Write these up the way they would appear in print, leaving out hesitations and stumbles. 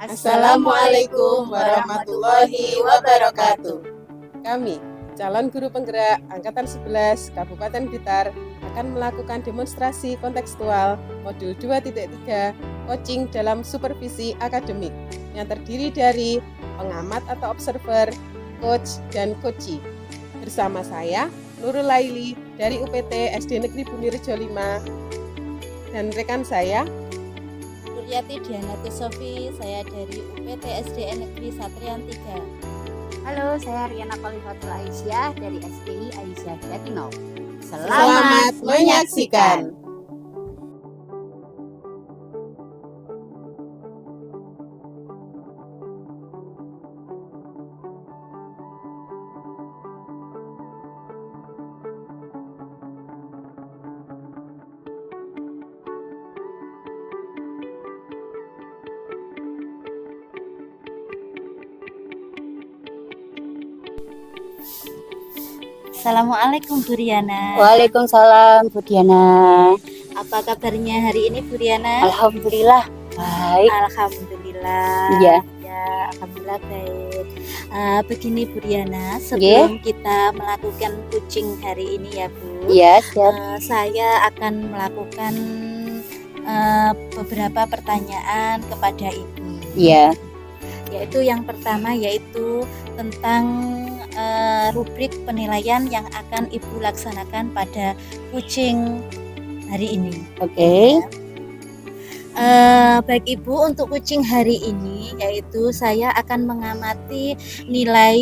Assalamualaikum warahmatullahi wabarakatuh. Kami, calon guru penggerak Angkatan 11 Kabupaten Blitar, akan melakukan demonstrasi kontekstual modul 2.3 coaching dalam supervisi akademik yang terdiri dari pengamat atau observer, coach, dan coachee. Bersama saya, Nurul Laili dari UPT SD Negeri Bumirejo 5 dan rekan saya Suryati Dianati Sofi, saya dari UPT SDN Negeri Satrian 3. Halo, saya Riana Khalifatul Aisyah dari SDI Aisyah Jatinau. Selamat menyaksikan. Assalamualaikum Bu Riana. Waalaikumsalam Bu Diana. Apa kabarnya hari ini Bu Riana? Alhamdulillah baik. Alhamdulillah. Iya. Ya, alhamdulillah baik. Begini Bu Riana, sebelum kita melakukan coaching hari ini ya Bu. Iya, siap. Saya akan melakukan beberapa pertanyaan kepada Ibu. Iya. Yaitu yang pertama yaitu tentang rubrik penilaian yang akan Ibu laksanakan pada coaching hari ini. Oke. Baik Ibu, untuk coaching hari ini yaitu saya akan mengamati nilai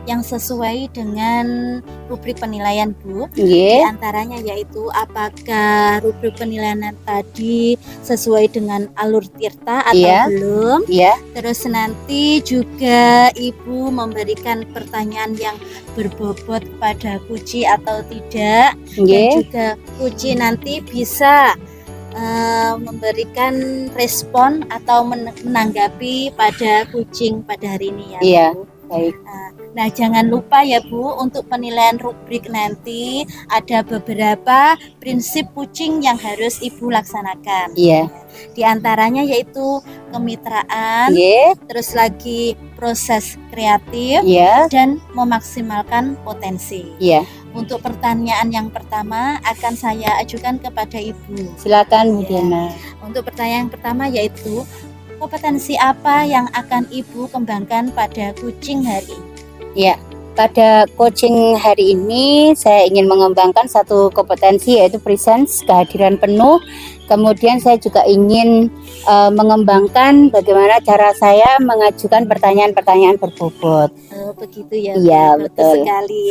yang sesuai dengan rubrik penilaian Bu. Di Iya. antaranya yaitu apakah rubrik penilaian tadi sesuai dengan alur tirta atau Iya. belum. Iya. Terus nanti juga Ibu memberikan pertanyaan yang berbobot kepada coachee atau tidak. Dan Iya. juga coachee nanti bisa memberikan respon atau menanggapi pada coaching pada hari ini ya Iya. Bu. Baik. Nah jangan lupa ya Bu, untuk penilaian rubrik nanti ada beberapa prinsip coaching yang harus Ibu laksanakan. Iya. Di antaranya yaitu kemitraan, Iya. terus lagi proses kreatif, Iya. dan memaksimalkan potensi. Iya. Untuk pertanyaan yang pertama akan saya ajukan kepada Ibu. Silakan Bu Ya. Diana. Untuk pertanyaan yang pertama yaitu kompetensi apa yang akan Ibu kembangkan pada coaching hari ini? Iya. Pada coaching hari ini saya ingin mengembangkan satu kompetensi yaitu presence, kehadiran penuh. Kemudian saya juga ingin mengembangkan bagaimana cara saya mengajukan pertanyaan-pertanyaan berbobot. Oh, begitu ya. Iya, Bu. Bagus betul. sekali.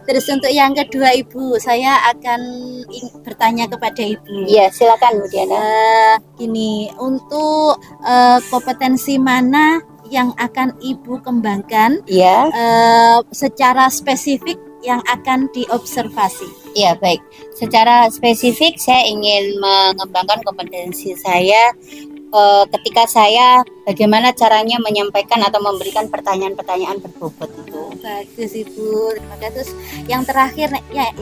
Terus untuk yang kedua Ibu, saya akan bertanya kepada Ibu. Iya, silakan Bu Diana. Gini, untuk kompetensi mana yang akan Ibu kembangkan Iya. secara spesifik yang akan diobservasi? Iya, baik. Secara spesifik saya ingin mengembangkan kompetensi saya ketika saya bagaimana caranya menyampaikan atau memberikan pertanyaan-pertanyaan berbobot itu. Bagus Ibu, terima kasih. Terus yang terakhir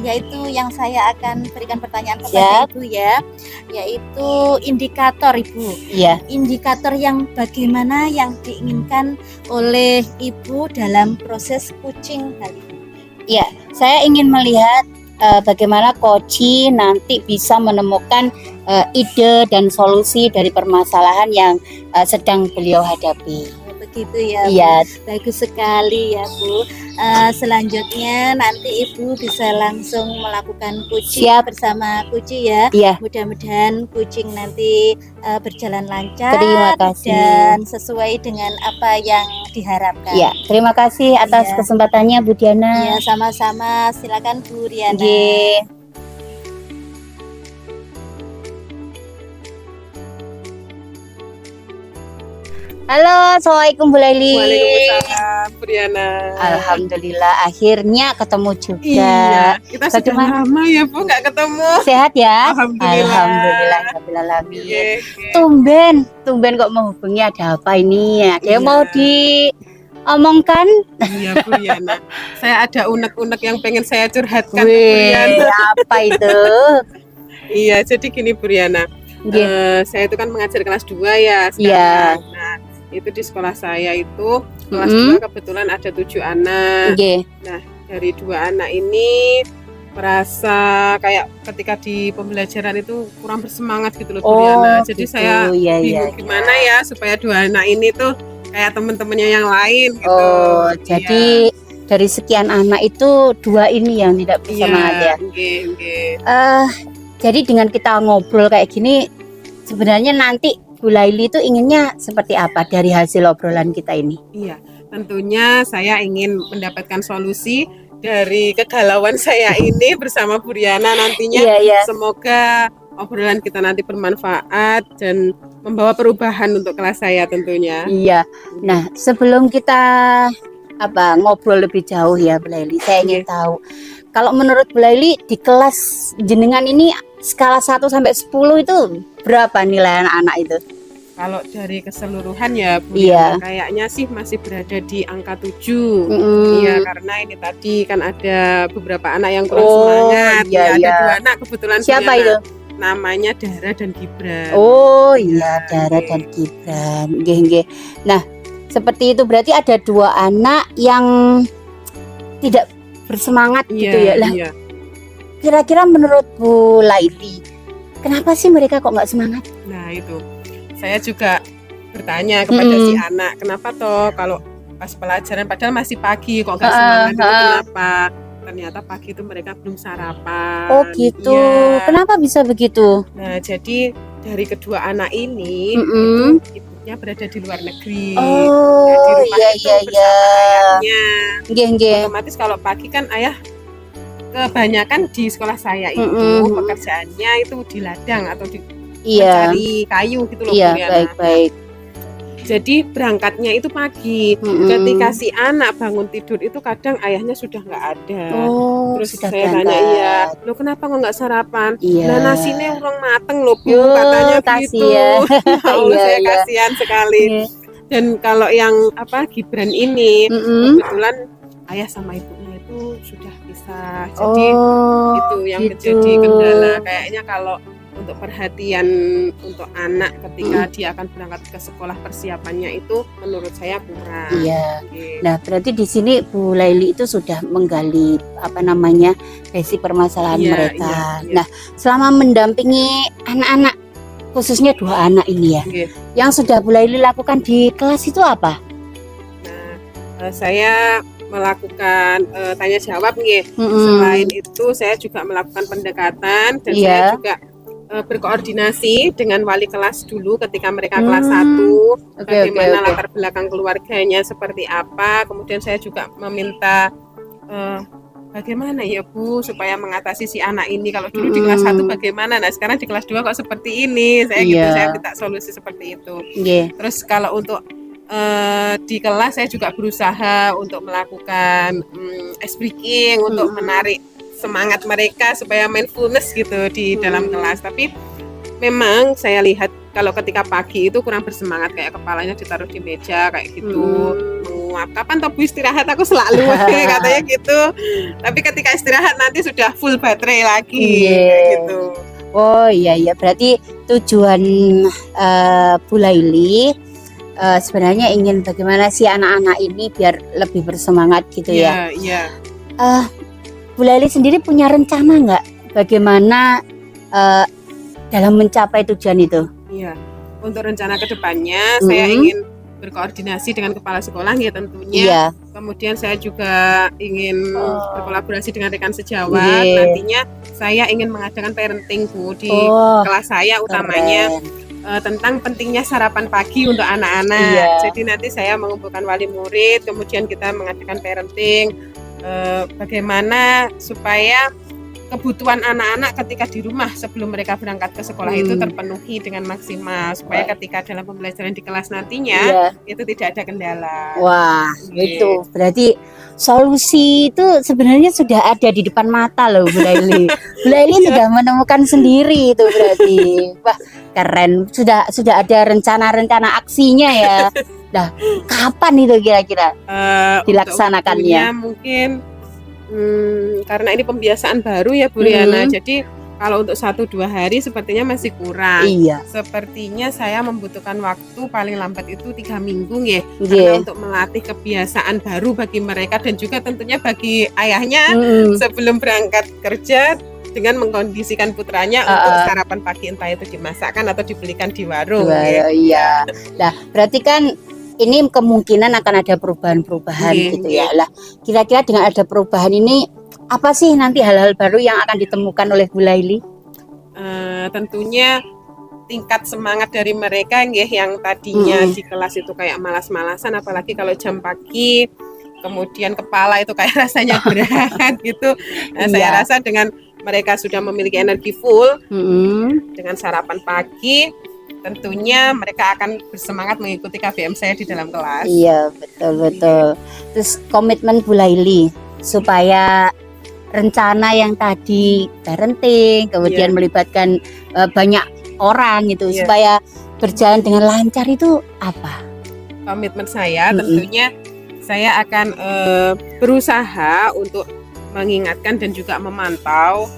yaitu yang saya akan berikan pertanyaan kepada Ibu ya, yaitu indikator Ibu. Iya. Indikator yang bagaimana yang diinginkan oleh Ibu dalam proses coaching kali ini? Iya, saya ingin melihat bagaimana coachee nanti bisa menemukan ide dan solusi dari permasalahan yang sedang beliau hadapi. Begitu ya Bu. Iya. Bagus sekali ya Bu. Selanjutnya nanti Ibu bisa langsung melakukan coaching bersama coachee ya. Iya. Mudah-mudahan coaching nanti berjalan lancar. Terima kasih. Dan sesuai dengan apa yang diharapkan. Iya, terima kasih atas Iya. kesempatannya Bu Diana. Ya, sama-sama. Silakan Bu Riana. Nggih. Halo, assalamualaikum Bu Laili. Waalaikumsalam, Bu Riana. Alhamdulillah, akhirnya ketemu juga. Iya, kita sudah Bagaimana? lama ya Bu nggak ketemu. Sehat ya? Alhamdulillah. Alhamdulillah, rabbil alamin. Iya. Tumben kok menghubungi, ada apa ini? Ada yang Iya. mau diomongkan? Iya Bu Riana. Saya ada unek-unek yang pengen saya curhatkan ke Bu Wih, Riana. apa itu? Iya, jadi gini Bu Riana. Nggih. Saya itu kan mengajar kelas 2 ya sekarang. Iya. Nah, Itu di sekolah saya itu kelas Mm-mm. 2 kebetulan ada 7 anak. Nggih. Dari 2 anak ini merasa kayak ketika di pembelajaran itu kurang bersemangat gitu loh Bu Riana. Jadi gitu. saya Iya, iya, bingung gimana ya supaya 2 anak ini tuh kayak teman-temannya yang lain gitu. Oh, jadi dari sekian anak itu 2 ini yang tidak bersemangat ya. Nggih. Jadi dengan kita ngobrol kayak gini, sebenarnya nanti Bu Laili itu inginnya seperti apa dari hasil obrolan kita ini? Iya, tentunya saya ingin mendapatkan solusi dari kegalauan saya ini bersama Bu Riana nantinya. Iya, iya. Semoga obrolan kita nanti bermanfaat dan membawa perubahan untuk kelas saya tentunya. Iya. Nah, sebelum kita ngobrol lebih jauh ya Bu Laili, saya ingin tahu kalau menurut Bu Laili di kelas jenengan ini skala 1 sampai 10 itu berapa nilai anak-anak itu? Kalau dari keseluruhan ya Bu, Iya. kayaknya sih masih berada di angka 7. Mm-mm. Iya, karena ini tadi kan ada beberapa anak yang kurang Oh, semangat. iya, Ada iya. 2 anak kebetulan. Siapa punya itu? anak. Namanya Dara dan Gibran. Oh iya, Dara Oke. dan Gibran. Nggih, nggih. Nah, seperti itu berarti ada 2 anak yang tidak bersemangat gitu ya. Lah, Iya. kira-kira menurut Bu Laili, kenapa sih mereka kok nggak semangat? Nah itu, saya juga bertanya kepada si anak, kenapa toh kalau pas pelajaran padahal masih pagi kok nggak semangat itu kenapa? Ternyata pagi itu mereka belum sarapan. Oh gitu. Iya. Kenapa bisa begitu? Nah jadi dari kedua anak ini Mm-mm. itu ibunya berada di luar negeri. Oh Nah, di rumah iya itu iya iya. bersama ayahnya. Nggih, nggih. Otomatis kalau pagi kan ayah kebanyakan di sekolah saya itu Mm-mm. pekerjaannya itu di ladang atau di Iya. mencari kayu gitu loh Iya, Bu Riana. baik-baik. Jadi berangkatnya itu pagi. Mm-mm. Ketika si anak bangun tidur itu kadang ayahnya sudah nggak ada. Oh, Terus sudah saya berangkat. tanya, iya, lo kenapa kok nggak sarapan? Iya. Nah nasinya urung mateng loh Bu, Yo, katanya kasih gitu. ya. Allah, Iya, saya iya. kasihan sekali. Iya. Dan kalau yang Gibran ini Mm-mm. kebetulan ayah sama ibunya itu sudah pisah. Jadi Oh, itu yang gitu. menjadi kendala. Kayaknya kalau untuk perhatian untuk anak ketika dia akan berangkat ke sekolah, persiapannya itu menurut saya kurang. Iya. Oke. Nah, berarti di sini Bu Laili itu sudah menggali basic permasalahan Iya, mereka. iya. Nah, selama mendampingi anak-anak, khususnya 2 anak ini ya, Oke. yang sudah Bu Laili lakukan di kelas itu apa? Nah, saya melakukan tanya jawab nih. Mm-mm. Selain itu saya juga melakukan pendekatan dan Iya. saya juga berkoordinasi dengan wali kelas dulu ketika mereka kelas 1, Oke, bagaimana oke. latar belakang keluarganya seperti apa. Kemudian saya juga meminta bagaimana ya Bu supaya mengatasi si anak ini. Kalau dulu di kelas 1 bagaimana, nah sekarang di kelas 2 kok seperti ini. Saya gitu, Iya. saya minta solusi seperti itu. Nggih. Terus kalau untuk di kelas saya juga berusaha untuk melakukan ice breaking untuk menarik semangat mereka supaya mindfulness gitu di dalam kelas. Tapi memang saya lihat kalau ketika pagi itu kurang bersemangat, kayak kepalanya ditaruh di meja kayak gitu, menguap. Kapan toh Bu istirahat, aku selalu katanya gitu. Tapi ketika istirahat nanti sudah full baterai lagi kayak gitu. Oh iya, berarti tujuan Bu Laili sebenarnya ingin bagaimana si anak-anak ini biar lebih bersemangat gitu ya. Iya. Bu Laili sendiri punya rencana nggak bagaimana dalam mencapai tujuan itu? Iya, untuk rencana kedepannya saya ingin berkoordinasi dengan kepala sekolah ya tentunya. Iya. Kemudian saya juga ingin berkolaborasi dengan rekan sejawat. Nantinya saya ingin mengadakan parenting Bu di kelas saya utamanya. Tentang pentingnya sarapan pagi untuk anak-anak. Iya. Jadi nanti saya mengumpulkan wali murid, kemudian kita mengadakan parenting, bagaimana supaya kebutuhan anak-anak ketika di rumah sebelum mereka berangkat ke sekolah itu terpenuhi dengan maksimal, supaya ketika dalam pembelajaran di kelas nantinya itu tidak ada kendala. Wah, itu berarti solusi itu sebenarnya sudah ada di depan mata loh Bu Laili. Bu Laili sudah menemukan sendiri itu berarti. Wah, keren. Sudah ada rencana-rencana aksinya ya. Nah, kapan itu kira-kira dilaksanakannya? Mungkin karena ini pembiasaan baru ya Bu Riana, jadi kalau untuk 1-2 hari sepertinya masih kurang. Iya. Sepertinya saya membutuhkan waktu paling lambat itu 3 minggu ya, Nggih. karena untuk melatih kebiasaan baru bagi mereka dan juga tentunya bagi ayahnya sebelum berangkat kerja dengan mengkondisikan putranya untuk sarapan pagi, entah itu dimasakkan atau dibelikan di warung. Iya. Nah, berarti kan ini kemungkinan akan ada perubahan-perubahan gitu ya. Lah, kira-kira dengan ada perubahan ini apa sih nanti hal-hal baru yang akan ditemukan oleh Bu Laili? Tentunya tingkat semangat dari mereka yang tadinya di kelas itu kayak malas-malasan, apalagi kalau jam pagi, kemudian kepala itu kayak rasanya berat gitu. Saya rasa dengan mereka sudah memiliki energi full dengan sarapan pagi, tentunya mereka akan bersemangat mengikuti KBM saya di dalam kelas. Iya, betul. Terus komitmen Bu Laili supaya rencana yang tadi parenting, kemudian melibatkan banyak orang gitu, supaya berjalan dengan lancar itu apa? Komitmen saya tentunya saya akan berusaha untuk mengingatkan dan juga memantau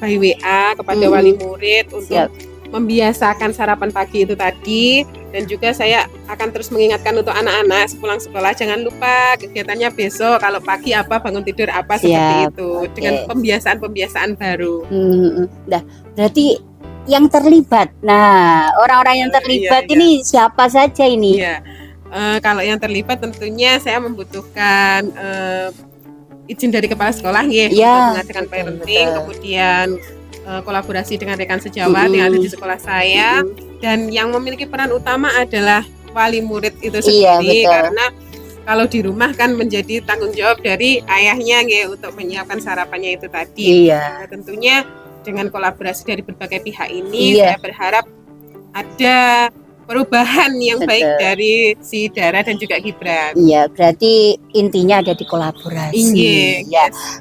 by WA kepada wali murid untuk membiasakan sarapan pagi itu tadi, dan juga saya akan terus mengingatkan untuk anak-anak sepulang sekolah jangan lupa kegiatannya besok, kalau pagi apa, bangun tidur apa, seperti itu dengan pembiasaan baru. Nah, berarti yang terlibat, orang-orang yang terlibat ini siapa saja ini? Kalau yang terlibat tentunya saya membutuhkan izin dari kepala sekolah untuk mengadakan parenting, kemudian kolaborasi dengan rekan sejawat yang ada di sekolah saya, dan yang memiliki peran utama adalah wali murid itu sendiri, karena kalau di rumah kan menjadi tanggung jawab dari ayahnya untuk menyiapkan sarapannya itu tadi. Nah, tentunya dengan kolaborasi dari berbagai pihak ini saya berharap ada perubahan yang baik dari si Dara dan juga Gibran. Iya, berarti intinya ada di kolaborasi.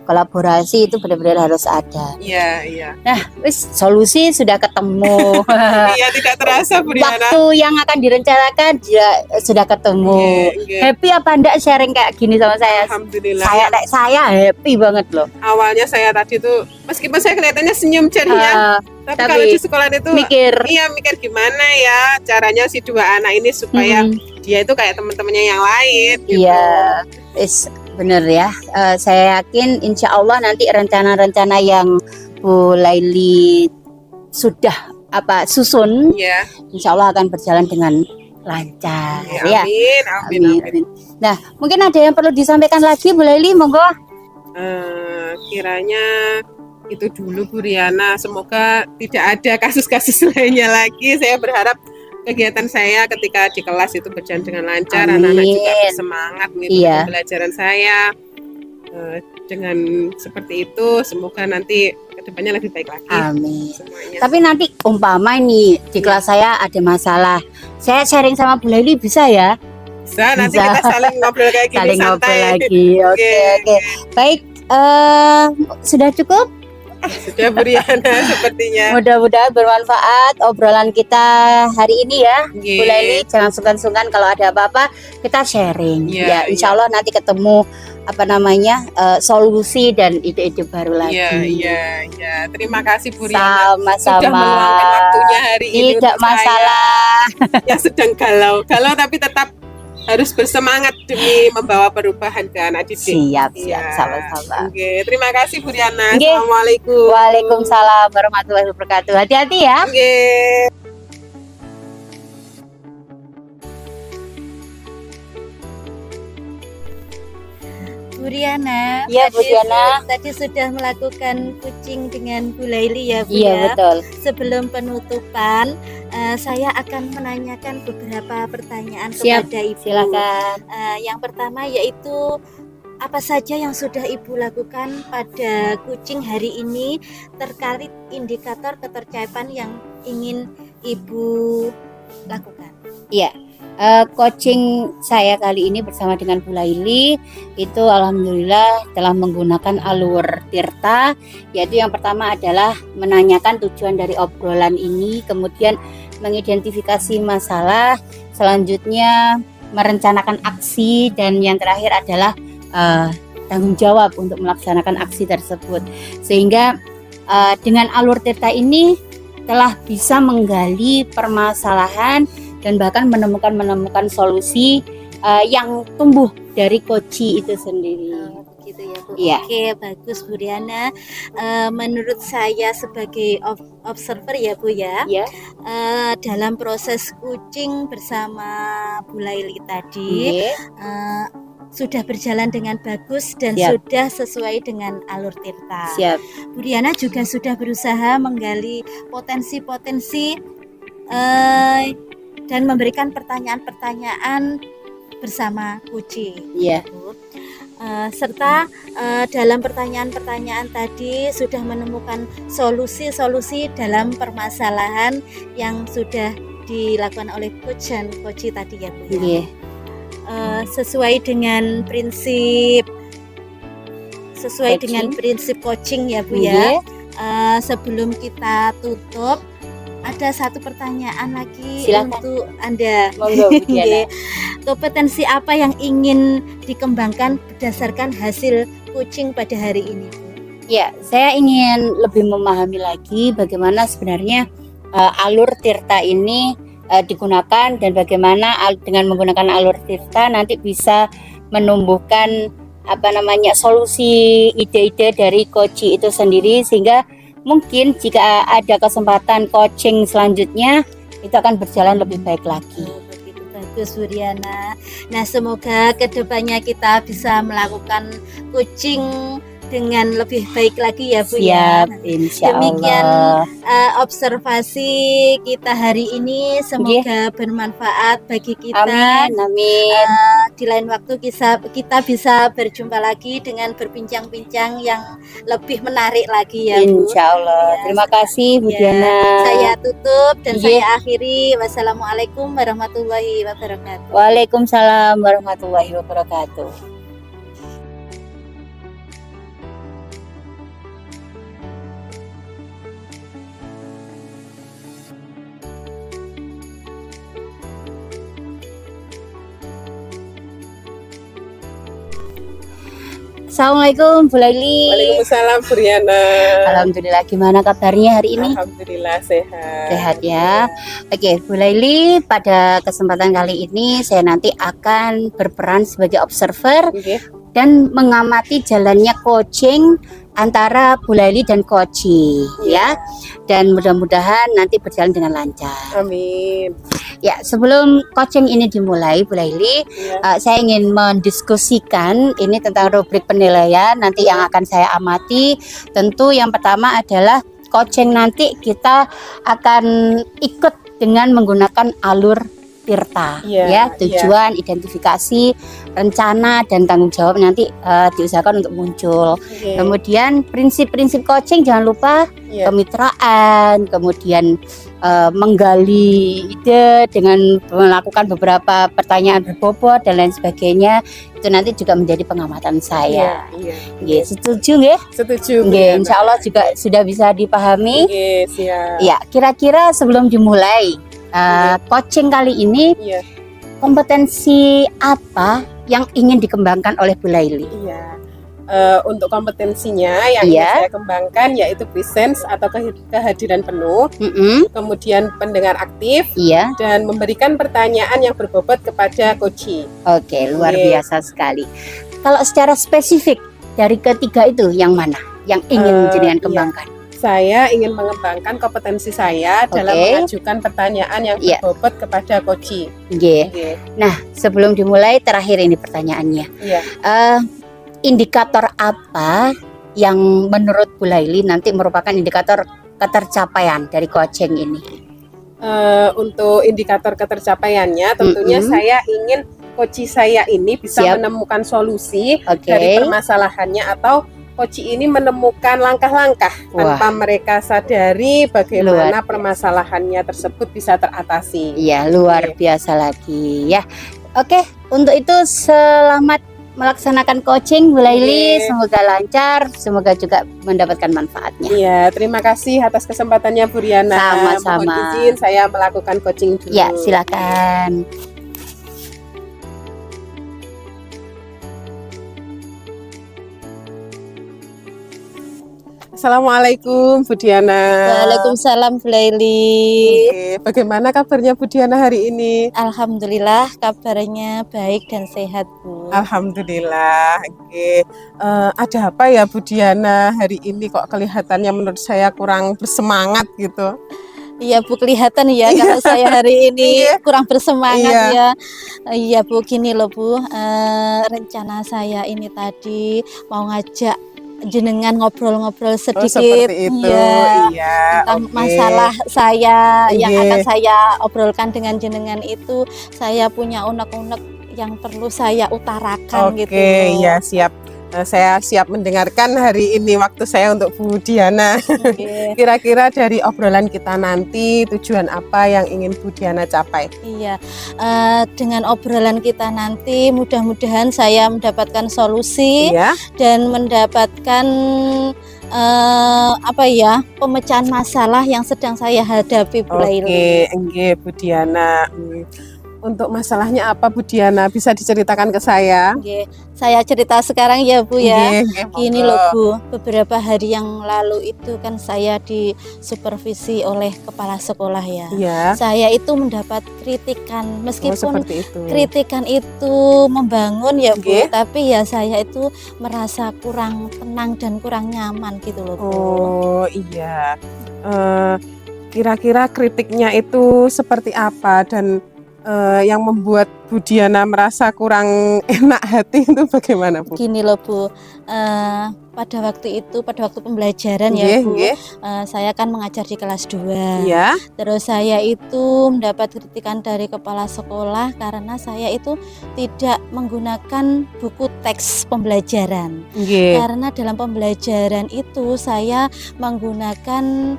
Kolaborasi itu benar-benar harus ada. Iya. Nah, solusi sudah ketemu. Iya, tidak terasa, Briana. Waktu yang akan direncanakan sudah ketemu. Happy apa enggak sharing kayak gini sama saya? Alhamdulillah. Saya happy banget loh. Awalnya saya tadi tuh meskipun saya kelihatannya senyum ceria, tapi kalau di sekolah itu mikir gimana ya caranya si dua anak ini supaya dia itu kayak teman-temannya yang lain gitu. Iya, bener ya. Saya yakin insya Allah nanti rencana-rencana yang Bu Laili sudah susun, insya Allah akan berjalan dengan lancar. Amin. Nah, mungkin ada yang perlu disampaikan lagi Bu Laili, monggo. Kiranya itu dulu Bu Riana, semoga tidak ada kasus-kasus lainnya lagi. Saya berharap kegiatan saya ketika di kelas itu berjalan dengan lancar, anak-anak juga bersemangat mengikuti pembelajaran saya. Dengan seperti itu semoga nanti kedepannya lebih baik lagi. Amin. Semuanya. Tapi nanti umpama nih di kelas saya ada masalah, saya sharing sama Bu Laili bisa ya? Bisa, nanti kita saling ngobrol kayak gini, saling santai. Ngobrol lagi. Oke. Baik, sudah cukup? Sudah Bu Riana sepertinya. Mudah-mudahan bermanfaat obrolan kita hari ini ya. Bu Laili, jangan sungkan-sungkan kalau ada apa-apa kita sharing. Insya Allah nanti ketemu solusi dan ide-ide baru lagi. Iya. Terima kasih Bu Riana. Sama-sama. Sudah meluangkan waktunya hari ini. Tidak masalah. Yang sedang galau tapi tetap harus bersemangat demi membawa perubahan ke anak didik. Siap, sama-sama. Terima kasih Bu Riana. Assalamualaikum. Waalaikumsalam warahmatullahi wabarakatuh. Hati-hati ya. Bu Riana, tadi sudah melakukan coaching dengan Bu Laili ya Bu. Iya, betul. Sebelum penutupan, saya akan menanyakan beberapa pertanyaan kepada Ibu. Silakan. Yang pertama yaitu apa saja yang sudah Ibu lakukan pada coaching hari ini terkait indikator ketercapaian yang ingin Ibu lakukan? Iya. Coaching saya kali ini bersama dengan Bu Laili itu alhamdulillah telah menggunakan alur Tirta, yaitu yang pertama adalah menanyakan tujuan dari obrolan ini, kemudian mengidentifikasi masalah, selanjutnya merencanakan aksi, dan yang terakhir adalah tanggung jawab untuk melaksanakan aksi tersebut. Sehingga dengan alur tirta ini telah bisa menggali permasalahan dan bahkan menemukan solusi yang tumbuh dari koci itu sendiri. Gitu ya Bu. Iya. Oke, bagus Bu Riana. Menurut saya sebagai observer ya Bu ya, Iya. dalam proses kucing bersama Bu Laili tadi Iya. sudah berjalan dengan bagus dan Siap. sudah sesuai dengan alur tirta. Siap. Bu Riana juga sudah berusaha menggali potensi-potensi dan memberikan pertanyaan-pertanyaan bersama kucing. Iya. Serta dalam pertanyaan-pertanyaan tadi sudah menemukan solusi-solusi dalam permasalahan yang sudah dilakukan oleh coach dan coach tadi ya Bu ya. Iya. Sesuai dengan prinsip Coaching. dengan prinsip coaching ya Bu Iya. ya. Sebelum kita tutup, ada satu pertanyaan lagi. Silakan. Untuk Anda. Monggo Bu Diana. Nggih. Kompetensi apa yang ingin dikembangkan berdasarkan hasil coaching pada hari ini? Ya, saya ingin lebih memahami lagi bagaimana sebenarnya alur tirta ini digunakan dan bagaimana dengan menggunakan alur tirta nanti bisa menumbuhkan solusi ide-ide dari coach itu sendiri, sehingga mungkin jika ada kesempatan coaching selanjutnya itu akan berjalan lebih baik lagi. Begitu bagus Bu Riana. Nah, semoga kedepannya kita bisa melakukan coaching dengan lebih baik lagi ya Bu ya. Siap, insya Demikian Allah. observasi kita hari ini, semoga bermanfaat bagi kita. Amin, amin. Di lain waktu kita bisa berjumpa lagi dengan berbincang-bincang yang lebih menarik lagi ya Bu. Insya Allah. Ya, Terima kasih Bu ya, Diana. Saya tutup dan Iya. saya akhiri. Wassalamualaikum warahmatullahi wabarakatuh. Waalaikumsalam warahmatullahi wabarakatuh. Assalamualaikum Bu Laili. Waalaikumsalam Bu Riana. Alhamdulillah, gimana kabarnya hari ini? Alhamdulillah sehat. Sehat ya. Oke, Bu Laili, pada kesempatan kali ini saya nanti akan berperan sebagai observer Oke. dan mengamati jalannya coaching antara Bu Laili dan Koci ya. Dan mudah-mudahan nanti berjalan dengan lancar. Amin. Ya, sebelum coaching ini dimulai, Bu Laili, Ya. saya ingin mendiskusikan ini tentang rubrik penilaian nanti yang akan saya amati. Tentu yang pertama adalah coaching nanti kita akan ikut dengan menggunakan alur tirta ya, tujuan, identifikasi, rencana dan tanggung jawab nanti diusahakan untuk muncul. Oke. Kemudian prinsip-prinsip coaching jangan lupa Ya. kemitraan, kemudian menggali ide dengan melakukan beberapa pertanyaan berbobot dan lain sebagainya. Itu nanti juga menjadi pengamatan saya. Iya. Nggih, setuju nggih? Setuju. Bu Nggih, Riana. insya Allah juga sudah bisa dipahami. Oke, siap. Ya, kira-kira sebelum dimulai coaching kali ini, Iya. kompetensi apa yang ingin dikembangkan oleh Bu Laili? Iya. Untuk kompetensinya yang Iya. ingin saya kembangkan yaitu presence atau kehadiran penuh, Mm-mm, kemudian pendengar aktif iya, dan memberikan pertanyaan yang berbobot kepada coach. oke, luar Oke. biasa sekali. Kalau secara spesifik dari ketiga itu yang mana yang ingin jenengan Iya. kembangkan? Saya ingin mengembangkan kompetensi saya dalam Oke. mengajukan pertanyaan yang Iya. berbobot kepada coach. Nggih. Oke. Nah, sebelum dimulai terakhir ini pertanyaannya. Iya. Indikator apa yang menurut Bu Laili nanti merupakan indikator ketercapaian dari coaching ini? Untuk indikator ketercapaiannya tentunya Mm-mm. saya ingin coach saya ini bisa Siap. menemukan solusi Oke. dari permasalahannya atau coach ini menemukan langkah-langkah Wah. tanpa mereka sadari bagaimana Luar biasa. permasalahannya tersebut bisa teratasi. Iya, luar Oke. biasa lagi ya. Oke, untuk itu selamat melaksanakan coaching Bu Laili, Oke. semoga lancar, semoga juga mendapatkan manfaatnya. Iya, terima kasih atas kesempatannya Bu Riana. Sama-sama. Mohon izin saya melakukan coaching dulu. Ya, silakan. Assalamualaikum Bu Diana. Waalaikumsalam Bu Laili. Oke, bagaimana kabarnya Bu Diana hari ini? Alhamdulillah kabarnya baik dan sehat Bu. Alhamdulillah. Oke. Ada apa ya Bu Diana hari ini kok kelihatannya menurut saya kurang bersemangat gitu? Iya Bu, kelihatan ya Iya. kalau saya hari ini Iya. kurang bersemangat Iya. ya. Iya Bu, gini loh Bu, rencana saya ini tadi mau ngajak jenengan ngobrol-ngobrol Oh, sedikit. seperti itu. Iya. Iya. Tentang Oke. masalah saya yang Iya. akan saya obrolkan dengan jenengan itu, saya punya unek-unek yang perlu saya utarakan gitu. Oke, ya siap. Saya siap mendengarkan hari ini waktu saya untuk Bu Diana. Oke. Kira-kira dari obrolan kita nanti tujuan apa yang ingin Bu Diana capai? Iya, dengan obrolan kita nanti mudah-mudahan saya mendapatkan solusi Iya. dan mendapatkan apa ya, pemecahan masalah yang sedang saya hadapi Bu Laili. Oke, enggak Bu Diana. Untuk masalahnya apa Bu Diana? Bisa diceritakan ke saya? Oke, saya cerita sekarang ya Bu ya. Nggih, Gini monggo. loh Bu, beberapa hari yang lalu itu kan saya disupervisi oleh kepala sekolah ya. Iya. Saya itu mendapat kritikan, Oh, meskipun seperti itu. kritikan itu membangun ya Bu, Nggih. tapi ya saya itu merasa kurang tenang dan kurang nyaman gitu loh Bu. Oh, iya. Kira-kira kritiknya itu seperti apa dan yang membuat Bu Diana merasa kurang enak hati itu bagaimana Bu? Gini loh Bu, pada waktu pembelajaran ya Nggih, Bu, nggih. saya kan mengajar di kelas 2. Iya. Terus saya itu mendapat kritikan dari kepala sekolah karena saya itu tidak menggunakan buku teks pembelajaran. Nggih. Karena dalam pembelajaran itu saya menggunakan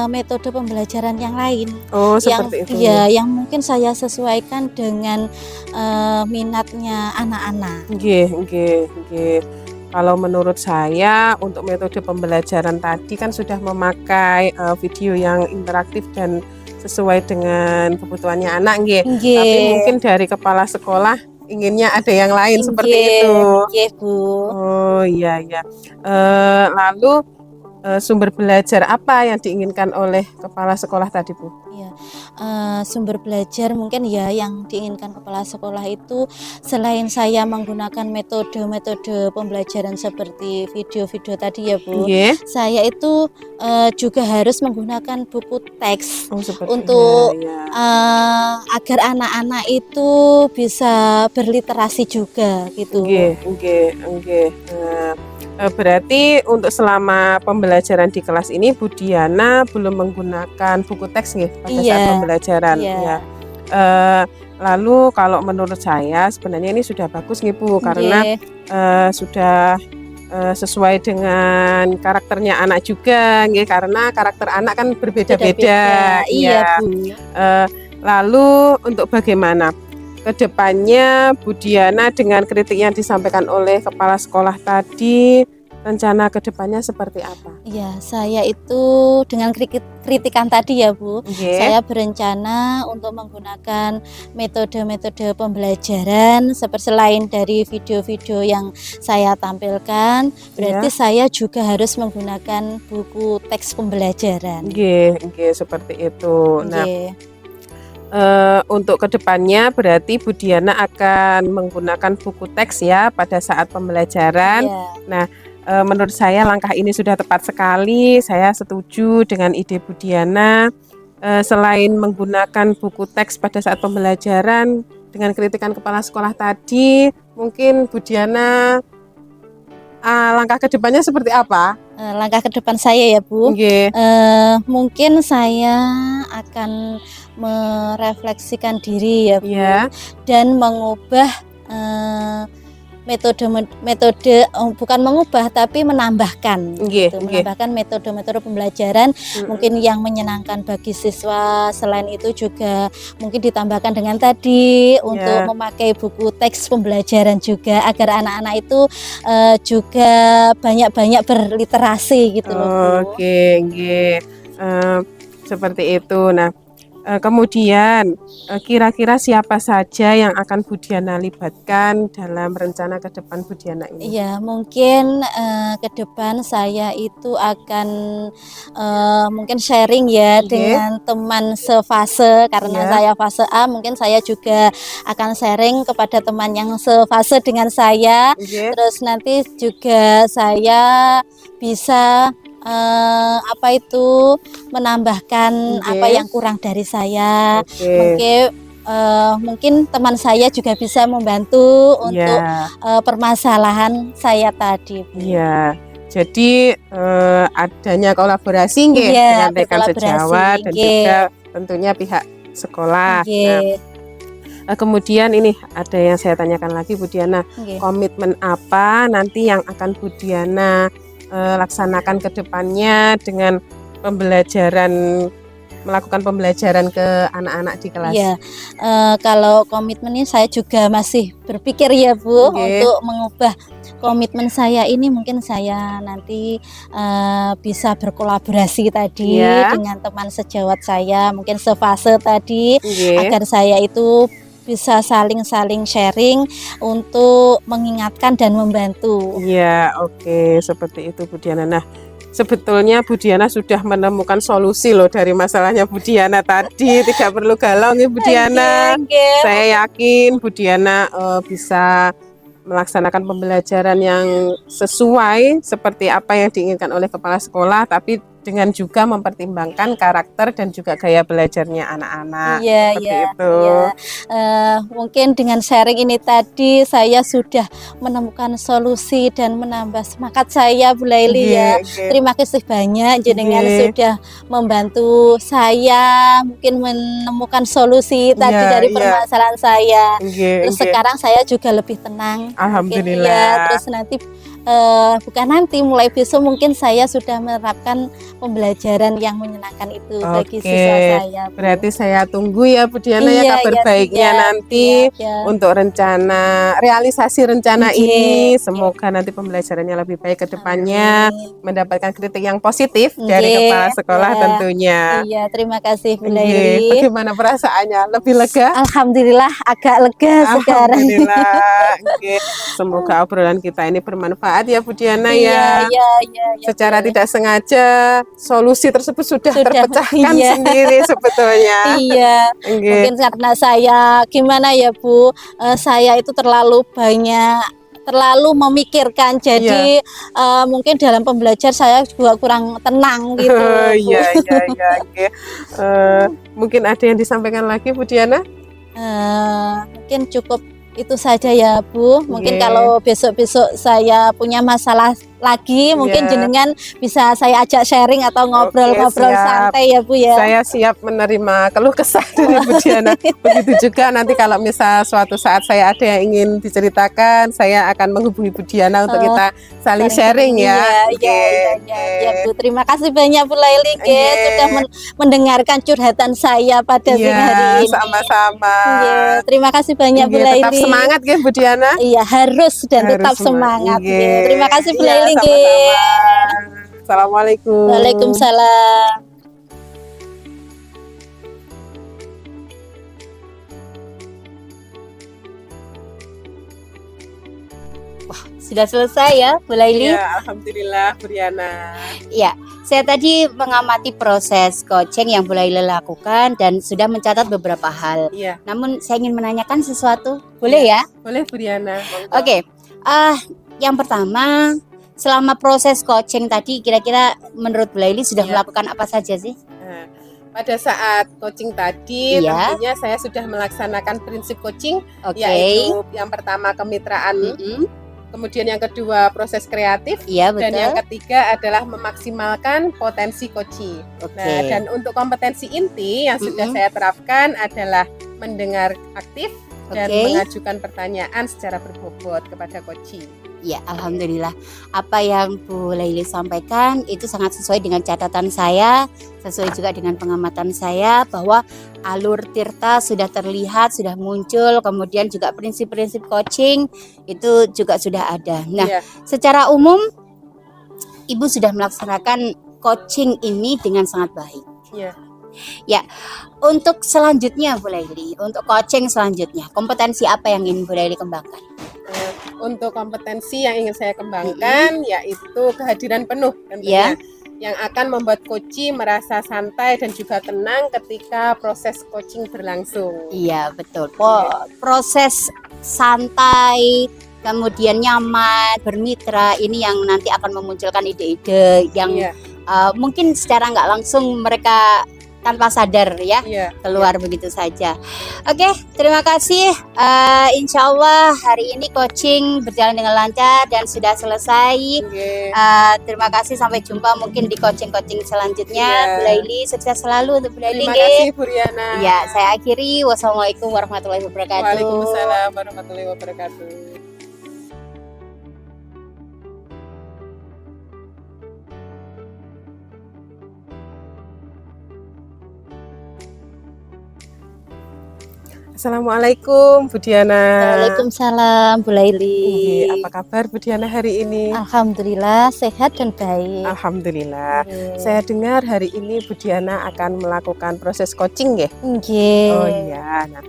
metode pembelajaran yang lain. Oh, yang seperti itu. ya, yang mungkin saya sesuaikan dengan minatnya anak-anak. Nggih, nggih, nggih. Kalau menurut saya untuk metode pembelajaran tadi kan sudah memakai video yang interaktif dan sesuai dengan kebutuhannya anak nggih. Nggih. Tapi mungkin dari kepala sekolah inginnya ada yang lain seperti itu. Nggih Bu. Oh, iya iya. Lalu sumber belajar apa yang diinginkan oleh kepala sekolah tadi Bu? Iya, sumber belajar mungkin ya yang diinginkan kepala sekolah itu selain saya menggunakan metode-metode pembelajaran seperti video-video tadi ya Bu, Nggih. saya itu juga harus menggunakan buku teks Oh, seperti untuk iya. agar anak-anak itu bisa berliterasi juga gitu. Nggih, nggih, nggih. Berarti untuk selama pembelajaran di kelas ini Bu Diana belum menggunakan buku teks nggih pada saat Iya, pembelajaran. iya. Ya. Lalu kalau menurut saya sebenarnya ini sudah bagus nih Bu karena Nggih. sudah sesuai dengan karakternya anak juga nggih karena karakter anak kan berbeda-beda. Beda-beda. Iya Bu. Lalu untuk bagaimana kedepannya Bu Diana dengan kritik yang disampaikan oleh kepala sekolah tadi, rencana kedepannya seperti apa? Iya, saya itu dengan kritikan tadi ya Bu, Nggih. saya berencana untuk menggunakan metode-metode pembelajaran seperti selain dari video-video yang saya tampilkan, berarti saya juga harus menggunakan buku teks pembelajaran. Nggih, nggih seperti itu. Nah, Nggih. untuk kedepannya berarti Bu Diana akan menggunakan buku teks ya pada saat pembelajaran. Iya. Menurut saya langkah ini sudah tepat sekali. Saya setuju dengan ide Bu Diana. Selain menggunakan buku teks pada saat pembelajaran dengan kritikan kepala sekolah tadi, mungkin Bu Diana langkah kedepannya seperti apa? Langkah ke depan saya ya Bu, Nggih. mungkin saya akan merefleksikan diri ya Bu, Iya. dan mengubah metode bukan mengubah tapi menambahkan Nggih, gitu, nggih. menambahkan metode-metode pembelajaran mungkin yang menyenangkan bagi siswa. Selain itu juga mungkin ditambahkan dengan tadi untuk memakai buku teks pembelajaran juga agar anak-anak itu juga banyak-banyak berliterasi gitu loh Bu. Oke, nggih. Seperti itu. Nah, Kemudian kira-kira siapa saja yang akan Bu Diana libatkan dalam rencana ke depan Bu Diana ini? Ya, mungkin ke depan saya itu akan mungkin sharing ya Oke. dengan teman sefase, karena Iya. saya fase A, mungkin saya juga akan sharing kepada teman yang sefase dengan saya. Oke. Terus nanti juga saya bisa apa itu menambahkan Oke. apa yang kurang dari saya. Oke. Mungkin teman saya juga bisa membantu untuk Iya. permasalahan saya tadi, Bu. Iya. Jadi adanya kolaborasi nggih Iya, dengan rekan berkolaborasi, sejawat dan nggih. juga tentunya pihak sekolah. Nah, Nggih, kemudian ini ada yang saya tanyakan lagi Bu Diana, nggih. komitmen apa nanti yang akan Bu Diana laksanakan ke depannya dengan melakukan pembelajaran ke anak-anak di kelas? Iya, kalau komitmen ini saya juga masih berpikir ya Bu, Nggih. untuk mengubah komitmen saya ini. Mungkin saya nanti bisa berkolaborasi tadi Iya. dengan teman sejawat saya, mungkin sefase tadi, Nggih. agar saya itu bisa saling sharing untuk mengingatkan dan membantu. Iya, oke, seperti itu Bu Diana. Nah, sebetulnya Bu Diana sudah menemukan solusi loh dari masalahnya Bu Diana tadi. Tidak perlu galau nih Bu Diana. Nggih. Saya yakin Bu Diana bisa melaksanakan pembelajaran yang sesuai seperti apa yang diinginkan oleh kepala sekolah, tapi dengan juga mempertimbangkan karakter dan juga gaya belajarnya anak-anak. Iya, Seperti iya, itu. iya. Mungkin dengan sharing ini tadi saya sudah menemukan solusi dan menambah semangat saya, Bu Laili ya. Nggih, nggih. Terima kasih banyak jenengan Nggih. sudah membantu saya mungkin menemukan solusi tadi Iya, dari iya. permasalahan saya. Nggih, Terus nggih. sekarang saya juga lebih tenang. Mungkin, Alhamdulillah. iya, terus nanti bukan nanti, mulai besok mungkin saya sudah menerapkan pembelajaran yang menyenangkan itu bagi Oke, siswa saya, Bu. berarti saya tunggu ya Bu Diana ya Iya, kabar iya, baiknya siap, nanti siap, ya. untuk realisasi rencana Nggih, ini. nggih. Semoga nanti pembelajarannya lebih baik ke depannya, Amin. mendapatkan kritik yang positif dari Nggih, kepala sekolah ya. tentunya. Iya, terima kasih Bu Nggih, Laili. bagaimana perasaannya? Lebih lega? Alhamdulillah agak lega sekarang. Alhamdulillah. Nggih. Semoga obrolan kita ini bermanfaat ya Bu Diana Iya, ya. iya, iya, iya, Secara Bu. tidak sengaja solusi tersebut sudah Sudah, terpecahkan iya. sendiri sebetulnya. Iya, Nggih. mungkin karena saya gimana ya Bu, saya itu terlalu memikirkan, jadi mungkin dalam pembelajar saya juga kurang tenang gitu, Bu. Iya, iya, iya. Nggih. Mungkin ada yang disampaikan lagi Bu Diana? Mungkin cukup itu saja ya Bu. Mungkin Nggih. kalau besok-besok saya punya masalah lagi, mungkin Iya. jenengan bisa saya ajak sharing atau ngobrol-ngobrol siap. santai ya Bu ya. Saya siap menerima keluh kesah dari Bu Diana. Begitu juga nanti kalau misal suatu saat saya ada yang ingin diceritakan, saya akan menghubungi Bu Diana untuk kita saling sharing ya. Iya, iya, iya, iya, Bu. Terima kasih banyak Bu Laili Nggih. sudah mendengarkan curhatan saya pada siang hari ini. Sama-sama. Nggih, terima kasih banyak Bu Nggih, tetap Laili. semangat ya Bu Diana. Iya, harus dan Harus tetap semangat. Nggih. Nggih. Terima kasih Bu Iya, Laili. Nggih. sama-sama. Assalamualaikum. Waalaikumsalam. Sudah selesai ya, Bu Laili? Iya, alhamdulillah Bu Diana. Iya, saya tadi mengamati proses coaching yang Bu Laili lakukan dan sudah mencatat beberapa hal. Iya, Namun saya ingin menanyakan sesuatu, boleh ya? boleh Bu Diana. Monggo. Oke, yang pertama, selama proses coaching tadi, kira-kira menurut Bu Laili sudah Iya. melakukan apa saja sih? Nah, pada saat coaching tadi, Iya. tentunya saya sudah melaksanakan prinsip coaching, Oke. yaitu yang pertama kemitraan, Mm-mm. kemudian yang kedua proses kreatif, Iya, dan betul. yang ketiga adalah memaksimalkan potensi coaching. Oke. Nah, dan untuk kompetensi inti yang sudah Mm-mm. saya terapkan adalah mendengar aktif dan Oke. mengajukan pertanyaan secara berbobot kepada coaching. Ya, alhamdulillah. Apa yang Bu Laili sampaikan itu sangat sesuai dengan catatan saya, sesuai juga dengan pengamatan saya bahwa alur Tirta sudah terlihat, sudah muncul, kemudian juga prinsip-prinsip coaching itu juga sudah ada. Nah, Iya. secara umum Ibu sudah melaksanakan coaching ini dengan sangat baik. Iya. Ya, untuk selanjutnya Bu Laili, untuk coaching selanjutnya, kompetensi apa yang ingin Bu Laili kembangkan? Untuk kompetensi yang ingin saya kembangkan yaitu kehadiran penuh Ya. tentunya, yang akan membuat coach merasa santai dan juga tenang ketika proses coaching berlangsung. Iya, betul. Proses santai, kemudian nyaman, bermitra, ini yang nanti akan memunculkan ide-ide yang Iya, mungkin secara nggak langsung mereka tanpa sadar ya iya. keluar begitu saja. Oke, terima kasih. Insya Allah hari ini coaching berjalan dengan lancar dan sudah selesai. Oke. Terima kasih, sampai jumpa mungkin di coaching-coaching selanjutnya. Iya. Bu Laili, sukses selalu untuk Bu Laili. Terima kasih Bu Riana. Ya, saya akhiri. Wassalamualaikum warahmatullahi wabarakatuh. Waalaikumsalam warahmatullahi wabarakatuh. Assalamualaikum Bu Diana. Waalaikumsalam Bu Laili. Apa kabar Bu Diana hari ini? Alhamdulillah sehat dan baik. Alhamdulillah. Saya dengar hari ini Bu Diana akan melakukan proses coaching ya? Nggih. Oh iya. Nah,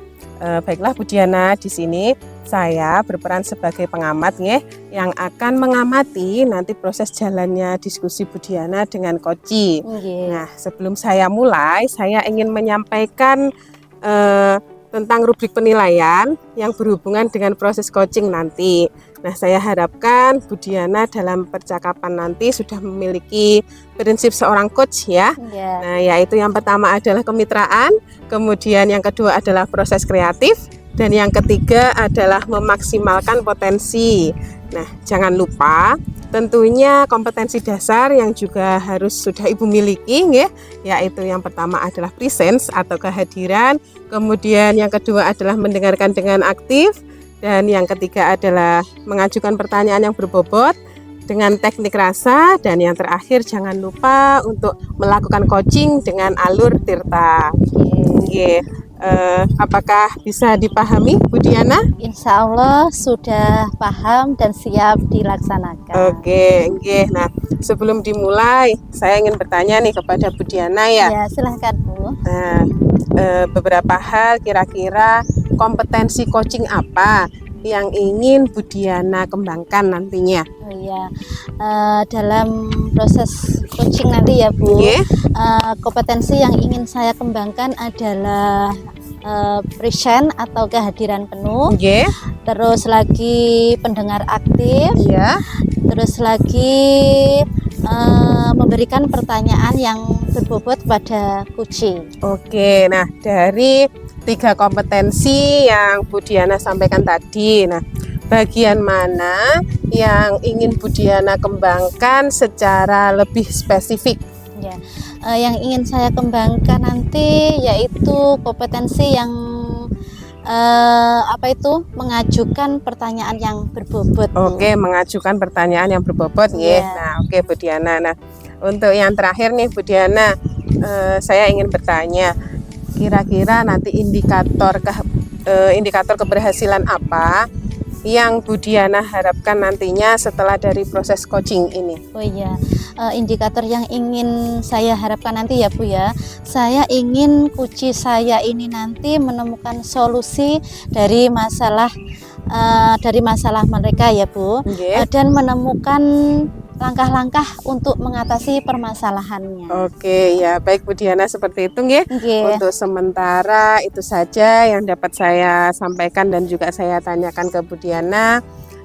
baiklah Bu Diana, di sini saya berperan sebagai pengamat ya, yang akan mengamati nanti proses jalannya diskusi Bu Diana dengan coach. Nggih. Nah, sebelum saya mulai, saya ingin menyampaikan tentang rubrik penilaian yang berhubungan dengan proses coaching nanti. Nah, saya harapkan Bu Diana dalam percakapan nanti sudah memiliki prinsip seorang coach ya. Ya. Nah, yaitu yang pertama adalah kemitraan, kemudian yang kedua adalah proses kreatif, dan yang ketiga adalah memaksimalkan potensi. Nah, jangan lupa tentunya kompetensi dasar yang juga harus sudah Ibu miliki ya, yaitu yang pertama adalah presence atau kehadiran, kemudian yang kedua adalah mendengarkan dengan aktif, dan yang ketiga adalah mengajukan pertanyaan yang berbobot dengan teknik rasa, dan yang terakhir jangan lupa untuk melakukan coaching dengan alur tirta. Oke. Apakah bisa dipahami Bu Diana? Insya Allah sudah paham dan siap dilaksanakan. Oke. Nah, sebelum dimulai, saya ingin bertanya nih kepada Bu Diana ya. Ya, silahkan Bu. Nah, beberapa hal kira-kira kompetensi coaching apa yang ingin Bu Diana kembangkan nantinya? Oh ya, dalam proses coaching nanti ya Bu, Oke. kompetensi yang ingin saya kembangkan adalah present atau kehadiran penuh, Oke. terus lagi pendengar aktif, Iya. terus lagi memberikan pertanyaan yang berbobot pada kucing. Oke. Nah, dari 3 kompetensi yang Bu Diana sampaikan tadi, nah, bagian mana yang ingin Bu Diana kembangkan secara lebih spesifik? Ya, yang ingin saya kembangkan nanti yaitu kompetensi yang mengajukan pertanyaan yang berbobot. Bu. Oke, mengajukan pertanyaan yang berbobot ya. Iya. Nah, oke Bu Diana. Nah, untuk yang terakhir nih Bu Diana, saya ingin bertanya, kira-kira nanti indikator keberhasilan apa yang Bu Diana harapkan nantinya setelah dari proses coaching ini? Oh iya, indikator yang ingin saya harapkan nanti ya Bu ya, saya ingin kuci saya ini nanti menemukan solusi dari masalah mereka ya Bu, Oke. dan menemukan langkah-langkah untuk mengatasi permasalahannya. Oke, ya baik Bu Diana, seperti itu nggih. Nggih. Untuk sementara itu saja yang dapat saya sampaikan dan juga saya tanyakan ke Bu Diana.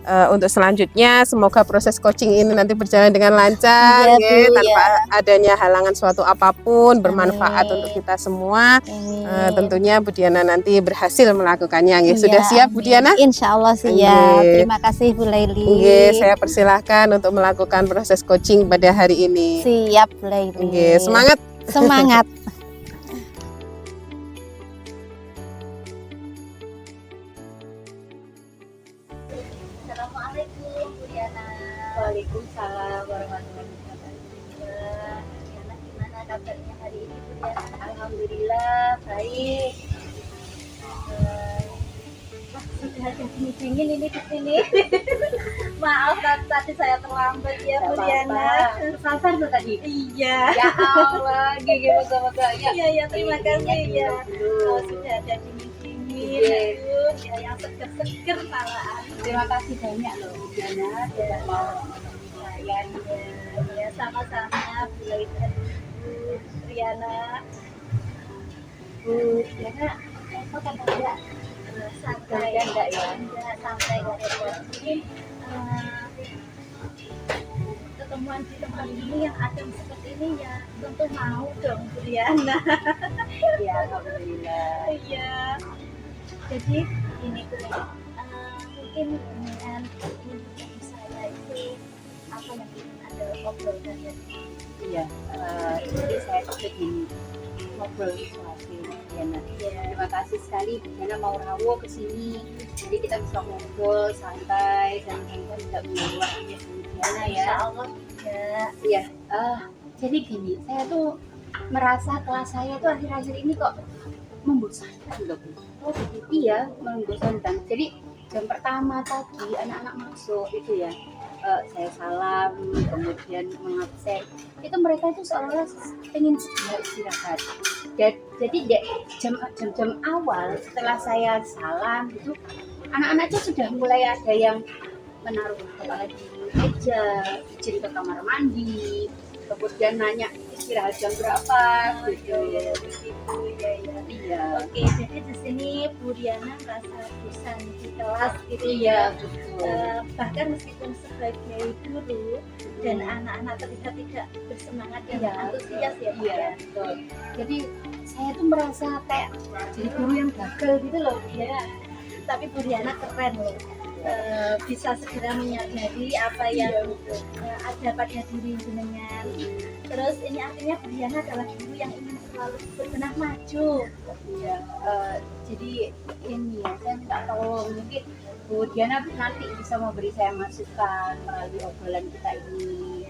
Untuk selanjutnya semoga proses coaching ini nanti berjalan dengan lancar Iya, nggih, Bu, tanpa adanya halangan suatu apapun, bermanfaat Amin. untuk kita semua. Amin. Tentunya Bu Diana nanti berhasil melakukannya nggih. Sudah Iya, siap Bu amin. Diana? Insya Allah siap. Nggih. Terima kasih Bu Laili. Nggih, saya persilahkan untuk melakukan proses coaching pada hari ini. Siap Bu Laili. Nggih, semangat. Semangat. Assalamualaikum Bu Diana. Waalaikumsalam warahmatullahi wabarakatuh. Diana, gimana kabarnya hari ini Bu Diana? Alhamdulillah baik. sudah ada dingin ini di sini. Maaf tadi saya terlambat ya Bu Riana. Sabar tuh tadi. Iya. Ya Allah, gigi moga-moga ya. Iya terima kasih ya. Oh, Sudah ada dingin-dingin ya yang seger-seger malahan. Terima kasih banyak loh Bu Diana sudah mau saya. Ya sama-sama Bu Laila, Bu Riana. Bu Diana, apa kata enggak? Santai Enggak ya? enggak santai enggak repot. Jadi ketemuan di tempat ini yang adem seperti ini ya tentu mau dong Bu Riana. Ya, alhamdulillah. Iya. Jadi ini Bu, mungkin dengan ini saya itu apa yang ingin Anda obrolkan ya? Iya, jadi saya ingin ngobrol sesuatu dengan Diana. Terima kasih sekali Diana mau rawuh ke sini. Jadi kita bisa ngobrol santai dan kita tidak mengganggu waktunya Bu Diana ya. Insya Allah tidak. Iya, jadi gini, saya tuh merasa kelas saya tuh akhir-akhir ini kok membosankan loh. Oh begitu. Iya, membosankan. Jadi jam pertama tadi anak-anak masuk itu ya, saya salam, kemudian mengabsen. Itu mereka itu seolah-olah pengen segera istirahat. Jadi jam-jam awal setelah saya salam itu anak-anak itu sudah mulai ada yang menaruh kepala di meja, izin ke kamar mandi, kemudian nanya istirahat jam berapa gitu. Iya. Oke, jadi di sini Bu Riana merasa bosan di kelas gitu Iya, ya. betul. Bahkan meskipun sebagai guru dan anak-anak terlihat tidak bersemangat dan Iya. antusias ya Bu Iya, ya. betul. Jadi saya tuh merasa kayak jadi guru yang gagal gitu loh. Ya, tapi Bu Riana keren loh. Bisa segera menyadari apa yang ada pada diri jenengan. Terus ini artinya Bu Riana adalah guru yang ingin selalu berbenah maju. Iya, jadi ini ya, saya minta tolong mungkin Bu Diana nanti bisa memberi saya masukan melalui obrolan kita ini.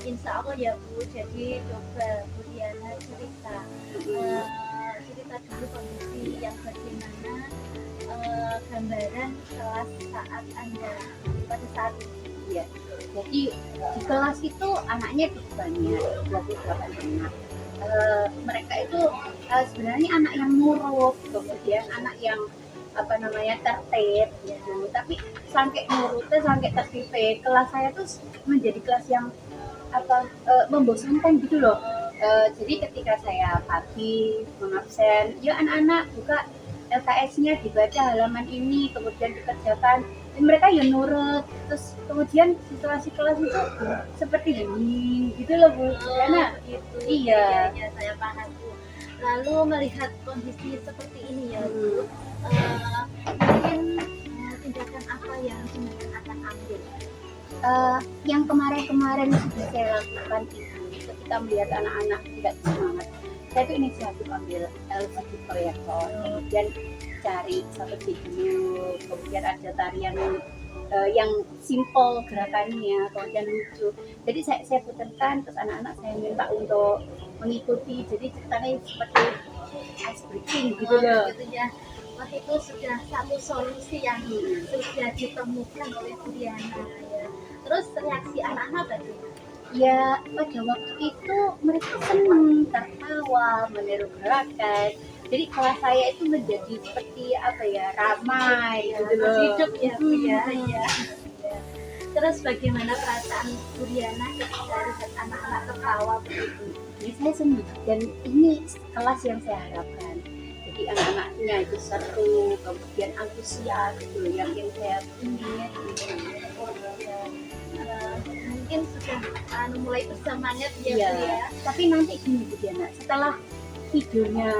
Insya Allah ya Bu. Jadi coba Bu Riana cerita dulu kondisi yang bagaimana gambaran kelas saat Anda pada saat Iya. Jadi di kelas itu anaknya cukup banyak, 28 anak. Mereka itu sebenarnya anak yang nurut, kemudian anak yang tertib gitu. Tapi sampai nurutnya sampai tertib, kelas saya tuh menjadi kelas yang membosankan gitu loh. Jadi ketika saya pagi mengabsen, ya anak-anak buka LKS-nya dibaca halaman ini, kemudian dikerjakan. Dan mereka ya nurut. Terus kemudian situasi kelas itu seperti ini, gitu loh Bu. Karena gitu. Iya. Ya, saya paham Bu. Lalu melihat kondisi seperti ini ya Bu, mungkin tindakan apa yang jenengan akan ambil? Yang kemarin-kemarin sudah saya lakukan itu ketika melihat anak-anak tidak semangat, saya tuh inisiatif ambil LCD proyektor, kemudian cari satu video, kemudian ada tarian yang simple gerakannya, kemudian lucu. Jadi saya putarkan, terus anak-anak saya minta untuk mengikuti. Jadi ceritanya seperti ice breaking gitu loh. Gitu ya. Wah, itu sudah satu solusi yang sudah ditemukan oleh Bu Riana ya. Terus reaksi anak-anak bagaimana? Ya pada waktu itu mereka senang, tertawa, meniru gerakan. Jadi kelas saya itu menjadi seperti ramai gitu loh. Hidup ya Bu ya. Ya. Terus bagaimana perasaan Bu Riana ketika lihat anak-anak tertawa begitu? Jadi saya senang dan ini kelas yang saya harapkan. Jadi anak-anaknya itu seru, kemudian antusias gitu loh, yang saya ingin gitu. Mungkin sudah mulai bersemangat ya Iya. Bu ya. Tapi nanti gini Bu Diana, setelah videonya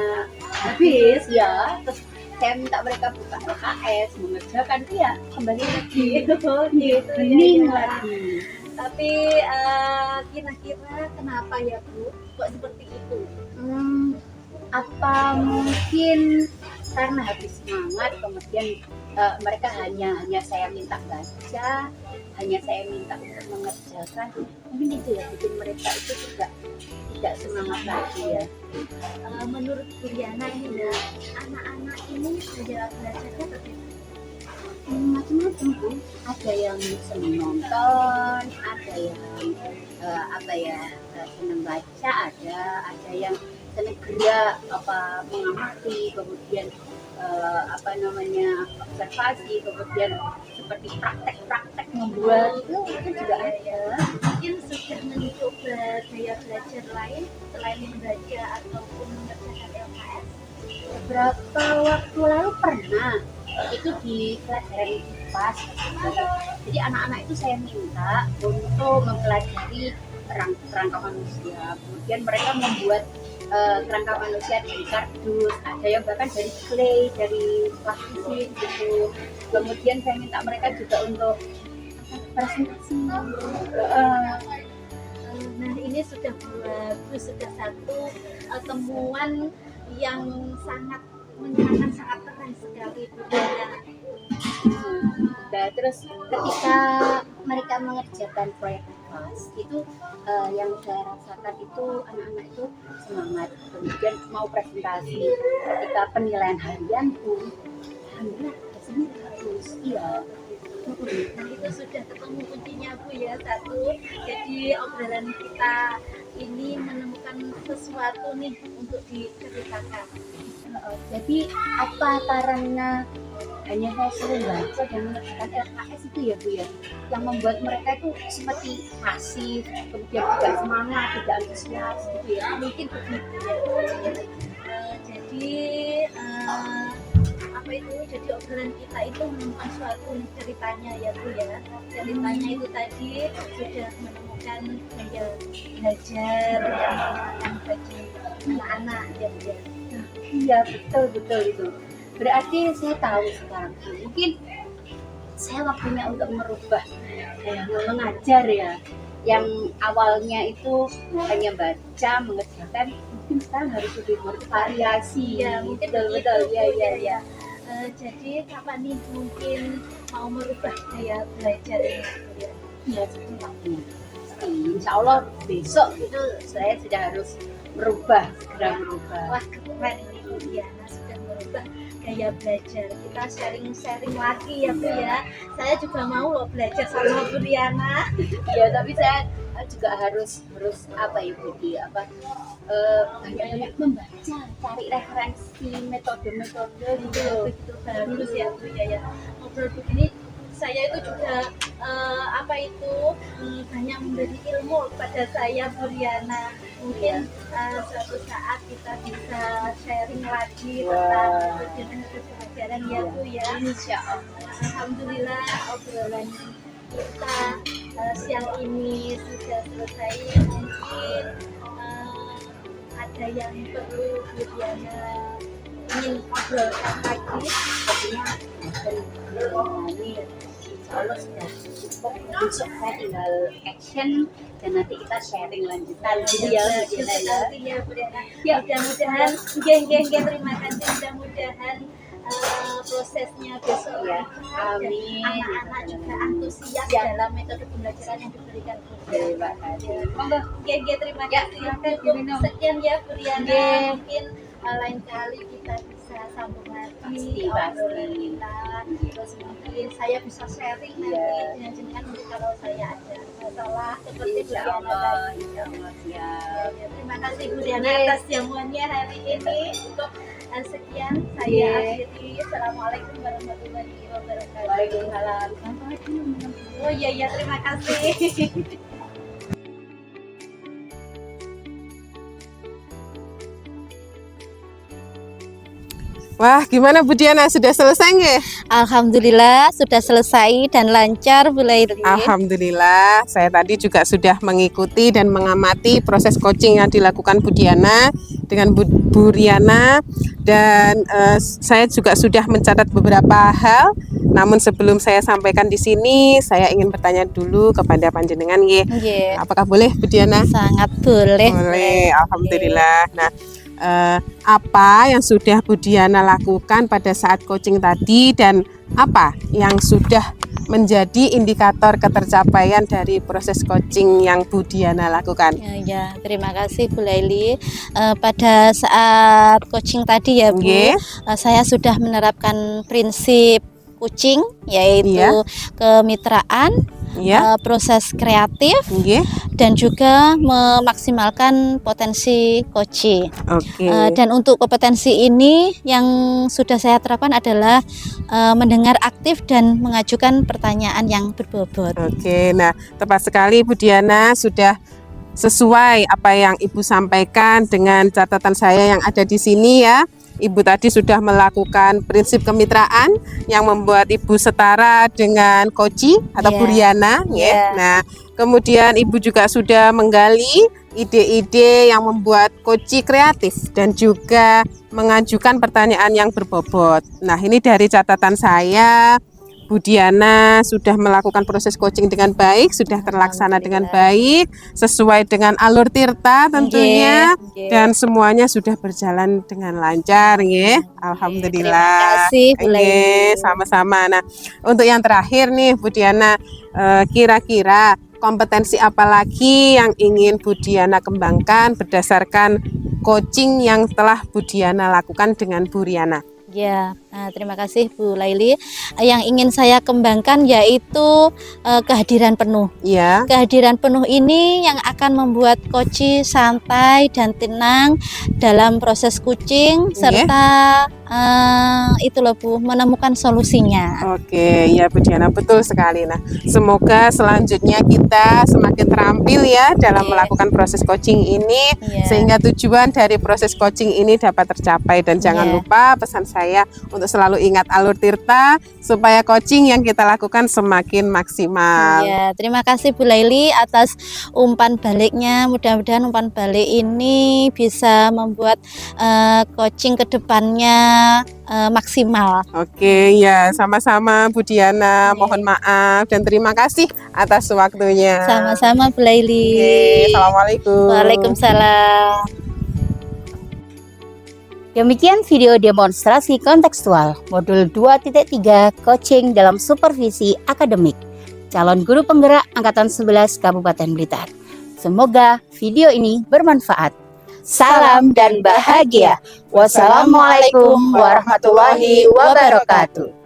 habis ya, terus saya minta mereka buka LKS, mengerjakan ya kembali lagi Gitu bening ya. lagi. Tapi kira-kira kenapa ya Bu kok seperti itu? Apa mungkin karena habis semangat, kemudian mereka hanya saya minta baca, hanya saya minta untuk mengerjakan, mungkin itu ya bikin mereka itu tidak semangat lagi ya. Menurut Bu Riana ini ya, anak-anak ini belajarnya berbeda. Macam-macam Bu. Ada yang senang nonton, ada yang senang baca, ada yang senang gerak mengamati, kemudian observasi, kemudian seperti praktek-praktek membuat itu juga ada. Mungkin sudah mencoba gaya belajar lain selain membaca ataupun mengerjakan LKS. Beberapa waktu lalu pernah itu di pelajaran IPAS. Jadi anak-anak itu saya minta untuk mempelajari kerangka manusia. Kemudian mereka membuat kerangka manusia dari kardus, ada yang bahkan dari clay, dari plastisin gitu. Kemudian saya minta mereka juga untuk presentasi. Nah ini sudah bagus, sudah satu temuan yang sangat menyenangkan, sangat keren sekali Bu Diana. Nah, terus ketika mereka mengerjakan proyek IPAS itu yang saya rasakan itu anak-anak itu semangat, kemudian mau presentasi. Ketika penilaian harian pun alhamdulillah hasilnya bagus. Iya. Nah itu sudah ketemu kuncinya Bu ya, satu. Jadi obrolan kita ini menemukan sesuatu nih untuk diceritakan. Jadi apa karena hanya saya sering baca dan mengerjakan LKS itu ya Bu ya, yang membuat mereka itu seperti pasif, kemudian tidak semangat, tidak antusias gitu ya, mungkin begitu ya. Jadi jadi obrolan kita itu menemukan suatu ceritanya ya Bu ya. Ceritanya itu tadi sudah menemukan gaya belajar yang menggunakan bagi anak-anak ya Bu ya. Iya betul itu. Berarti saya tahu sekarang mungkin saya waktunya untuk merubah mengajar ya, yang awalnya itu hanya baca mengerjakan, mungkin sekarang harus lebih bervariasi Ya mungkin betul ya. Jadi kapan nih mungkin mau merubah gaya belajar ini Bu ya? Iya secepatnya. Insya Allah besok itu saya sudah harus segera merubah. Wah keren ini Bu Diana sudah merubah gaya belajar. Kita sharing lagi ya Bu ya. Saya juga mau loh belajar sama Bu Diana. Ya tapi saya juga harus banyak membaca, cari referensi metode-metode gitu. Begitu bagus ya Bu ya. Ngobrol begini saya itu juga banyak memberi ilmu kepada saya Bu Diana. Mungkin suatu saat kita bisa sharing lagi tentang pelajaran ya Bu ya. Insya Allah. Alhamdulillah obrolan kita siang ini sudah selesai. Mungkin ada yang perlu Bu Diana ingin obrolkan lagi. Ini insya Allah sudah cukup. Besok saya tinggal action dan nanti kita sharing lanjutan gitu ya Bu Diana ya. Ya Bu Diana. Ya mudah-mudahan geng terima kasih, mudah-mudahan prosesnya besok Ya, dan amin. anak-anak juga antusias Ya. dalam metode pembelajaran yang diberikan Bu Terima Diana. kasih. Monggo. Geng terima Ya, kasih. silakan Cukup diminum. sekian ya Bu Diana. Oke. Mungkin lain kali kita bisa sambung lagi Pasti. obrolan kita. Terus mungkin saya bisa sharing nanti Iya. dengan jenengan mungkin kalau saya ada masalah seperti Bu Insya Diana Allah, tadi. insya Allah Ya, siap. ya, terima kasih Bu Diana Yes. atas jamuannya hari ini. Untuk sekian saya Yes. akhiri. Assalamualaikum warahmatullahi wabarakatuh. Waalaikumsalam. Oh iya terima kasih. Wah, gimana Bu Diana? Sudah selesai nggih? Alhamdulillah sudah selesai dan lancar Bu Laili. Alhamdulillah, saya tadi juga sudah mengikuti dan mengamati proses coaching yang dilakukan Bu Diana dengan Bu Riana, dan saya juga sudah mencatat beberapa hal. Namun sebelum saya sampaikan di sini, saya ingin bertanya dulu kepada panjenengan nggih. Nggih, Apakah boleh Bu Diana? sangat boleh. Boleh, alhamdulillah. Nah, apa yang sudah Bu Diana lakukan pada saat coaching tadi dan apa yang sudah menjadi indikator ketercapaian dari proses coaching yang Bu Diana lakukan? Ya, terima kasih Bu Laili. Pada saat coaching tadi ya Bu, Nggih. saya sudah menerapkan prinsip kucing, yaitu Iya. kemitraan, Ya. proses kreatif, Nggih. dan juga memaksimalkan potensi koci. Oke. Dan untuk kompetensi ini yang sudah saya terapkan adalah mendengar aktif dan mengajukan pertanyaan yang berbobot. Oke, nah tepat sekali Bu Diana, sudah sesuai apa yang Ibu sampaikan dengan catatan saya yang ada di sini ya. Ibu tadi sudah melakukan prinsip kemitraan yang membuat Ibu setara dengan Koci atau Iya. Bu Riana ya. Iya. Nah, kemudian Ibu juga sudah menggali ide-ide yang membuat Koci kreatif dan juga mengajukan pertanyaan yang berbobot. Nah, ini dari catatan saya, Bu Diana sudah melakukan proses coaching dengan baik, sudah terlaksana dengan baik, sesuai dengan alur tirta tentunya, Nggih, nggih. dan semuanya sudah berjalan dengan lancar, nggih. Alhamdulillah. Terima kasih Bu Nggih, Laili. sama-sama. Nah, untuk yang terakhir nih Bu Diana, kira-kira kompetensi apa lagi yang ingin Bu Diana kembangkan berdasarkan coaching yang telah Bu Diana lakukan dengan Bu Riana? Ya, terima kasih Bu Laili. Yang ingin saya kembangkan yaitu kehadiran penuh. Iya. Kehadiran penuh ini yang akan membuat Koci santai dan tenang dalam proses kucing, serta itu loh Bu, menemukan solusinya. Oke, ya Bu Diana, betul sekali. Nah, semoga selanjutnya kita semakin terampil ya dalam Oke. melakukan proses coaching ini, Iya. sehingga tujuan dari proses coaching ini dapat tercapai. Dan jangan Iya. lupa pesan saya untuk selalu ingat alur tirta supaya coaching yang kita lakukan semakin maksimal. Ya, terima kasih Bu Laili atas umpan baliknya. Mudah-mudahan umpan balik ini bisa membuat coaching ke depannya maksimal. Oke, ya sama-sama Bu Diana. Mohon maaf dan terima kasih atas waktunya. Sama-sama Bu Laili. Oke, Assalamualaikum. Waalaikumsalam. Demikian video demonstrasi kontekstual modul 2.3 coaching dalam supervisi akademik calon guru penggerak Angkatan 11 Kabupaten Blitar. Semoga video ini bermanfaat. Salam dan bahagia. Wassalamualaikum warahmatullahi wabarakatuh.